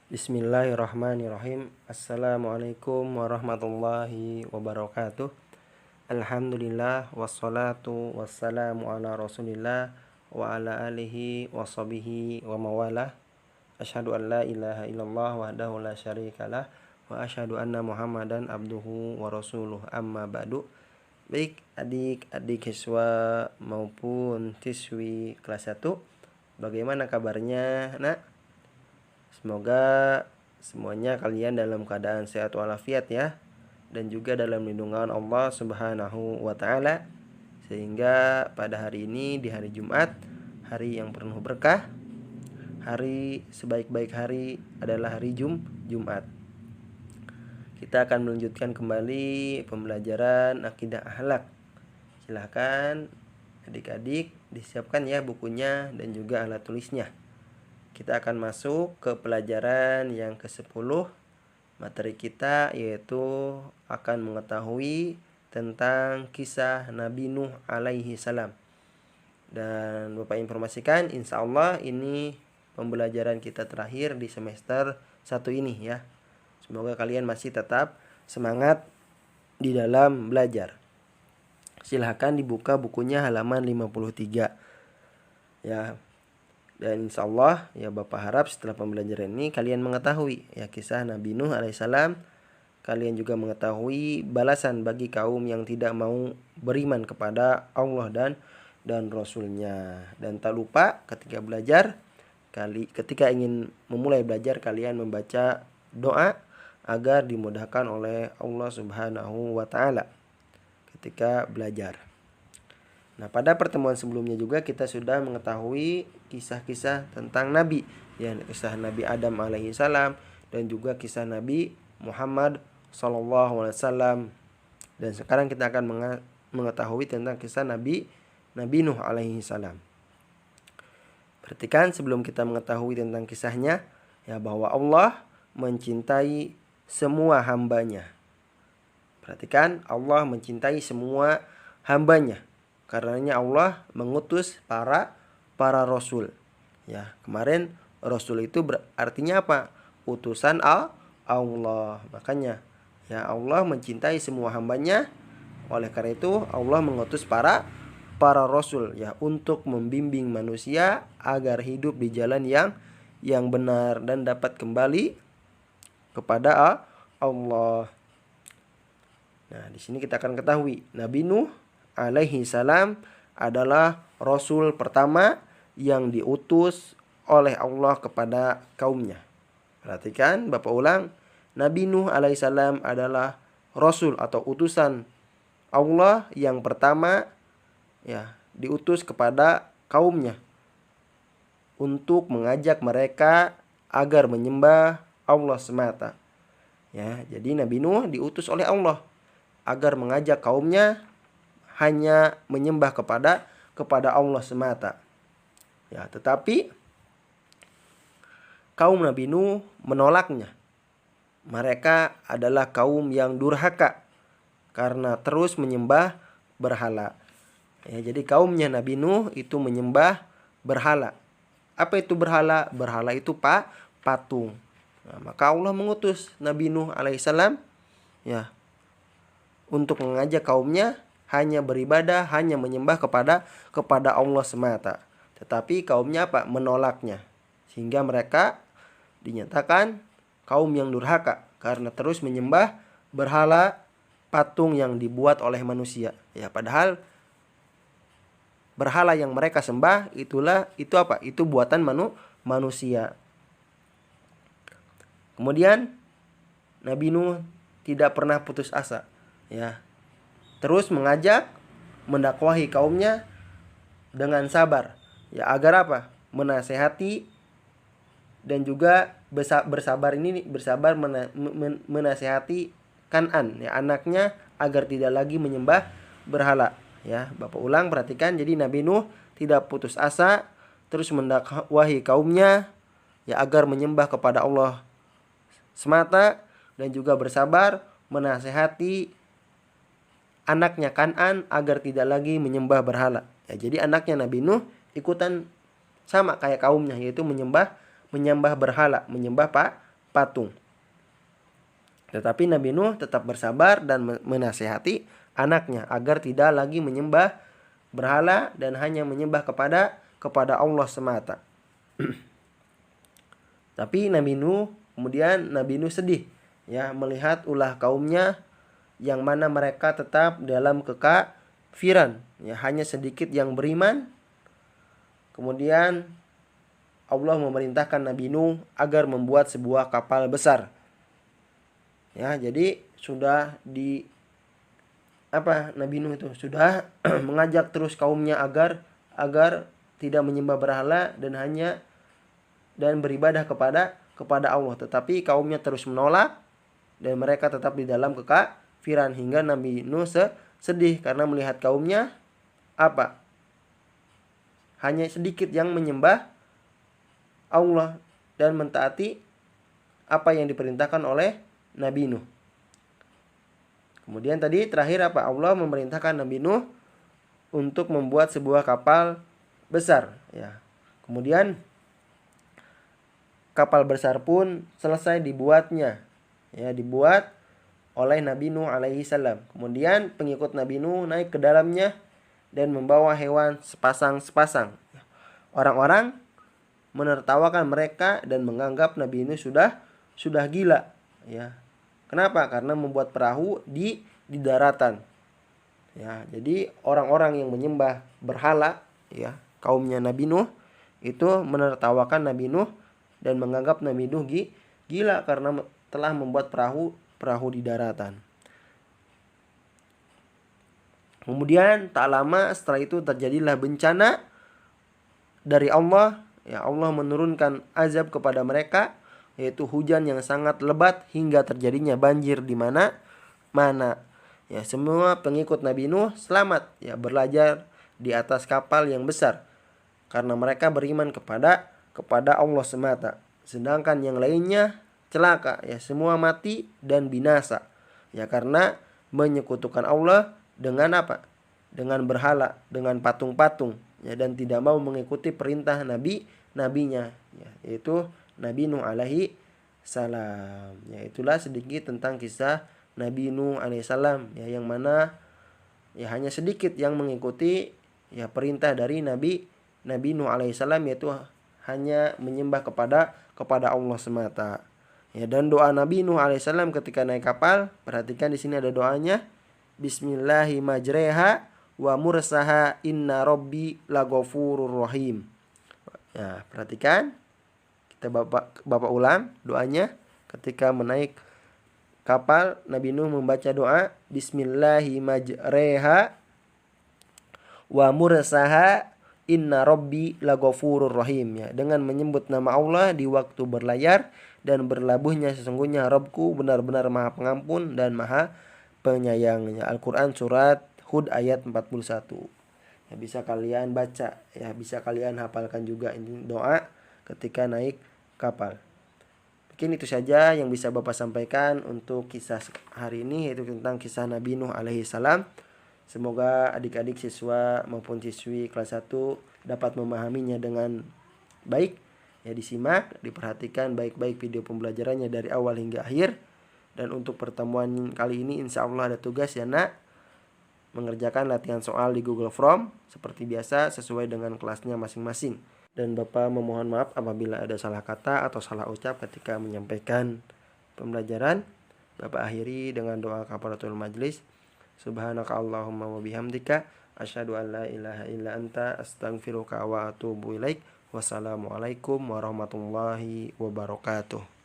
Bismillahirrahmanirrahim. Assalamualaikum warahmatullahi wabarakatuh. Alhamdulillah wassalatu wassalamu ala Rasulillah wa ala alihi wa sahbihi wa mawalah. Asyhadu an la ilaha illallah wahdahu la syarikalah wa asyhadu anna Muhammadan abduhu wa rasuluh. Amma ba'du. Baik adik-adik siswa maupun siswi kelas 1, bagaimana kabarnya, Nak? Semoga semuanya kalian dalam keadaan sehat walafiat ya, dan juga dalam lindungan Allah Subhanahu wa taala, sehingga pada hari ini, di hari Jumat, hari yang penuh berkah, hari sebaik-baik hari adalah hari Jumat. Kita akan melanjutkan kembali pembelajaran akidah akhlak. Silahkan adik-adik disiapkan ya bukunya dan juga alat tulisnya. Kita akan masuk ke pelajaran yang ke-10. Materi kita yaitu akan mengetahui tentang kisah Nabi Nuh alaihi salam. Dan Bapak informasikan, insya Allah ini pembelajaran kita terakhir di semester 1 ini ya. Semoga kalian masih tetap semangat di dalam belajar. Silahkan dibuka bukunya halaman 53 ya. Dan insya Allah ya Bapak harap setelah pembelajaran ini kalian mengetahui ya kisah Nabi Nuh alaihissalam. Kalian juga mengetahui balasan bagi kaum yang tidak mau beriman kepada Allah dan Rasulnya. Dan tak lupa ketika belajar, ketika ingin memulai belajar, kalian membaca doa agar dimudahkan oleh Allah Subhanahu wa taala ketika belajar. Nah, pada pertemuan sebelumnya juga kita sudah mengetahui kisah-kisah tentang Nabi, ya, kisah Nabi Adam alaihi salam dan juga kisah Nabi Muhammad sallallahu alaihi wasallam. Dan sekarang kita akan mengetahui tentang kisah Nabi Nuh alaihi salam. Perhatikan sebelum kita mengetahui tentang kisahnya, ya, bahwa Allah mencintai semua hambanya. Perhatikan, Allah mencintai semua hambanya. Karenanya Allah mengutus para rasul. Ya, kemarin rasul itu artinya apa? Utusan Allah. Makanya ya Allah mencintai semua hambanya. Oleh karena itu Allah mengutus para rasul ya untuk membimbing manusia agar hidup di jalan yang benar dan dapat kembali kepada Allah. Nah, di sini kita akan ketahui Nabi Nuh alaihi salam adalah rasul pertama yang diutus oleh Allah kepada kaumnya. Perhatikan, Bapak ulang, Nabi Nuh alaihi salam adalah rasul atau utusan Allah yang pertama ya diutus kepada kaumnya untuk mengajak mereka agar menyembah Allah semata. Ya, jadi Nabi Nuh diutus oleh Allah agar mengajak kaumnya hanya menyembah kepada Allah semata. Ya, tetapi kaum Nabi Nuh menolaknya. Mereka adalah kaum yang durhaka karena terus menyembah berhala. Ya, jadi kaumnya Nabi Nuh itu menyembah berhala. Apa itu berhala? Berhala itu patung. Nah, maka Allah mengutus Nabi Nuh alaihissalam ya untuk mengajak kaumnya hanya beribadah, hanya menyembah kepada Allah semata. Tetapi kaumnya apa? Menolaknya. Sehingga mereka dinyatakan kaum yang durhaka karena terus menyembah berhala patung yang dibuat oleh manusia. Ya, padahal berhala yang mereka sembah itu apa? Itu buatan manusia. Kemudian Nabi Nuh tidak pernah putus asa, ya. Terus mengajak, mendakwahi kaumnya dengan sabar. Ya, agar apa? Menasehati dan juga bersabar menasehati Kan'an, ya, anaknya agar tidak lagi menyembah berhala. Ya, Bapak ulang, perhatikan. Jadi Nabi Nuh tidak putus asa, terus mendakwahi kaumnya ya agar menyembah kepada Allah semata dan juga bersabar menasehati anaknya Kan'an agar tidak lagi menyembah berhala. Ya, jadi anaknya Nabi Nuh ikutan sama kayak kaumnya, yaitu menyembah berhala, menyembah patung. Tetapi Nabi Nuh tetap bersabar dan menasihati anaknya agar tidak lagi menyembah berhala dan hanya menyembah kepada Allah semata. Tapi Nabi Nuh sedih ya melihat ulah kaumnya yang mana mereka tetap dalam kekafiran, ya hanya sedikit yang beriman. Kemudian Allah memerintahkan Nabi Nuh agar membuat sebuah kapal besar. Ya, jadi sudah Nabi Nuh itu sudah mengajak terus kaumnya agar tidak menyembah berhala dan beribadah kepada Allah, tetapi kaumnya terus menolak dan mereka tetap di dalam kekafiran hingga Nabi Nuh sedih karena melihat kaumnya hanya sedikit yang menyembah Allah dan mentaati apa yang diperintahkan oleh Nabi Nuh. Kemudian tadi terakhir Allah memerintahkan Nabi Nuh untuk membuat sebuah kapal besar, ya. Kemudian kapal besar pun selesai dibuatnya, ya, dibuat oleh Nabi Nuh alaihi salam. Kemudian pengikut Nabi Nuh naik ke dalamnya dan membawa hewan sepasang. Orang-orang menertawakan mereka dan menganggap Nabi Nuh sudah gila, ya. Kenapa? Karena membuat perahu di daratan. Ya, jadi orang-orang yang menyembah berhala, ya, kaumnya Nabi Nuh itu menertawakan Nabi Nuh dan menganggap Nabi Nuh gila karena telah membuat perahu di daratan. Kemudian tak lama setelah itu terjadilah bencana dari Allah. Ya, Allah menurunkan azab kepada mereka, yaitu hujan yang sangat lebat hingga terjadinya banjir di mana-mana. Ya, semua pengikut Nabi Nuh selamat, ya, belajar di atas kapal yang besar karena mereka beriman kepada Allah semata. Sedangkan yang lainnya celaka, ya, semua mati dan binasa, ya, karena menyekutukan Allah dengan dengan berhala, dengan patung-patung, ya, dan tidak mau mengikuti perintah nabinya, ya, yaitu Nabi Nuh alaihi salam. Ya, itulah sedikit tentang kisah Nabi Nuh alaihi salam, ya, yang mana ya hanya sedikit yang mengikuti, ya, perintah dari Nabi Nuh alaihi salam, yaitu hanya menyembah kepada Allah semata. Ya, dan doa Nabi Nuh alaihi salam ketika naik kapal, perhatikan di sini ada doanya, Bismillahirrahmanirrahim wa mursaha inna rabbi laghafurur rahim. Ya, perhatikan. Kita bapak ulang doanya ketika menaik kapal. Nabi Nuh membaca doa Bismillahirrahmanirrahim wa mursaha inna rabbi laghafurur rahim, ya, dengan menyebut nama Allah di waktu berlayar dan berlabuhnya sesungguhnya Rabbku benar-benar Maha Pengampun dan Maha Penyayang. Al-Qur'an surat Hud ayat 41. Ya, bisa kalian baca, ya, bisa kalian hafalkan juga ini doa ketika naik kapal. Mungkin itu saja yang bisa Bapak sampaikan untuk kisah hari ini, yaitu tentang kisah Nabi Nuh alaihi salam. Semoga adik-adik siswa maupun siswi kelas 1 dapat memahaminya dengan baik. Ya, disimak, diperhatikan baik-baik video pembelajarannya dari awal hingga akhir. Dan untuk pertemuan kali ini insya Allah ada tugas, ya nak, mengerjakan latihan soal di Google Form seperti biasa sesuai dengan kelasnya masing-masing. Dan Bapak memohon maaf apabila ada salah kata atau salah ucap ketika menyampaikan pembelajaran. Bapak akhiri dengan doa kafaratul majlis. Subhanaka Allahumma wa bihamdika asyhadu an la ilaha illa anta astaghfiruka wa atubu ilaik. Wassalamualaikum warahmatullahi wabarakatuh.